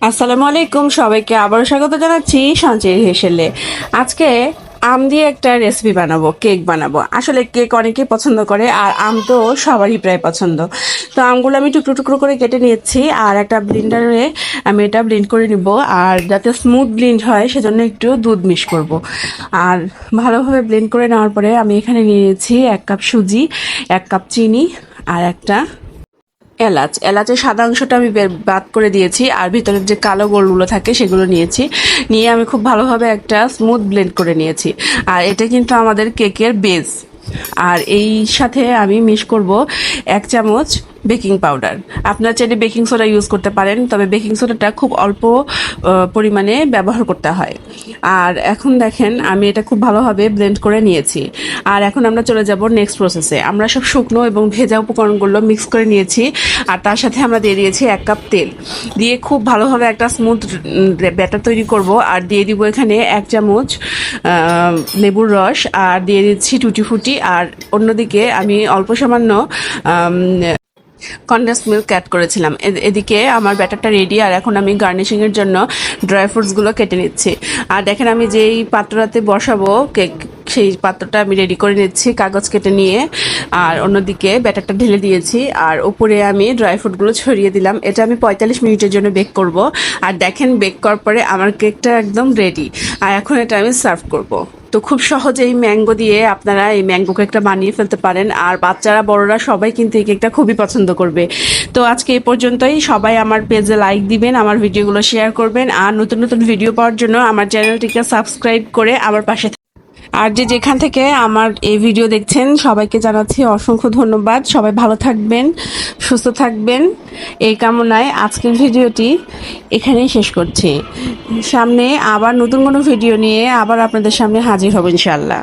আসসালামু আলাইকুম, সবাইকে আবারও স্বাগত জানাচ্ছি সঞ্চয় হেসেলে। আজকে আম দিয়ে একটা রেসিপি বানাবো, কেক বানাবো। আসলে কেক অনেকেই পছন্দ করে, আর আম তো সবারই প্রায় পছন্দ। তো আমগুলো আমি টুকরো টুকরো করে কেটে নিয়েছি, আর একটা ব্লেন্ডারে আমি এটা ব্লেন্ড করে নিব। আর যাতে স্মুথ ব্লেন্ড হয় সেজন্য একটু দুধ মিক্স করব। আর ভালোভাবে ব্লেন্ড করে নেওয়ার পরে আমি এখানে নিয়ে নিয়েছি 1 কাপ সুজি, 1 কাপ চিনি, আর একটা এলাচের সাদা অংশটা আমি বাদ করে দিয়েছি, আর ভিতরের যে কালো গোলগুলো থাকে সেগুলো নিয়েছি। নিয়ে আমি খুব ভালোভাবে একটা স্মুথ ব্লেন্ড করে নিয়েছি। আর এটা কিন্তু আমাদের কেকের বেস। আর এই সাথে আমি মিক্স করব 1 চামচ বেকিং পাউডার। আপনারা চাইলে বেকিং সোডা ইউজ করতে পারেন, তবে বেকিং সোডাটা খুব অল্প পরিমাণে ব্যবহার করতে হয়। আর এখন দেখেন আমি এটা খুব ভালোভাবে ব্লেন্ড করে নিয়েছি। আর এখন আমরা চলে যাব নেক্সট প্রসেসে। আমরা সব শুকনো এবং ভেজা উপকরণগুলো মিক্স করে নিয়েছি, আর তার সাথে আমরা দিয়ে দিয়েছি 1 কাপ তেল। দিয়ে খুব ভালোভাবে একটা স্মুথ ব্যাটার তৈরি করব। আর দিয়ে দিব এখানে 1 চামচ লেবুর রস, আর দিয়ে দিচ্ছি টুটি ফুটি। আর অন্যদিকে আমি অল্প সামান্য কনডেন্স মিল্ক অ্যাড করেছিলাম। এদিকে আমার ব্যাটারটা রেডি। আর এখন আমি গার্নিশিংয়ের জন্য ড্রাই ফ্রুটসগুলো কেটে নিচ্ছি। আর দেখেন আমি যেই পাত্রটাতে বসাবো কেক, সেই পাত্রটা আমি রেডি করে নিচ্ছি কাগজ কেটে নিয়ে। আর অন্যদিকে ব্যাটারটা ঢেলে দিয়েছি, আর উপরে আমি ড্রাই ফ্রুটগুলো ছড়িয়ে দিলাম। এটা আমি 45 মিনিটের জন্য বেক করব। আর দেখেন বেক করার পরে আমার কেকটা একদম রেডি। আর এখন এটা আমি সার্ভ করব। তো খুব সহজেই ম্যাঙ্গো দিয়ে আপনারা এই ম্যাঙ্গো কেকটা বানিয়ে ফেলতে পারেন। আর বাচ্চারা বড়রা সবাই কিন্তু এই কেকটা খুবই পছন্দ করবে। তো আজকে এই পর্যন্তই। সবাই আমার পেজে লাইক দিবেন, আমার ভিডিওগুলো শেয়ার করবেন, আর নতুন নতুন ভিডিও পাওয়ার জন্য আমার চ্যানেলটিকে সাবস্ক্রাইব করে আমার পাশে আর যেখান থেকে আমার এই ভিডিও দেখছেন সবাইকে জানাচ্ছি অসংখ্য ধন্যবাদ। সবাই ভালো থাকবেন, সুস্থ থাকবেন, এই কামনায় আজকের ভিডিওটি এখানেই শেষ করছি। সামনে আবার নতুন কোনো ভিডিও নিয়ে আবার আপনাদের সামনে হাজির হব ইনশাআল্লাহ।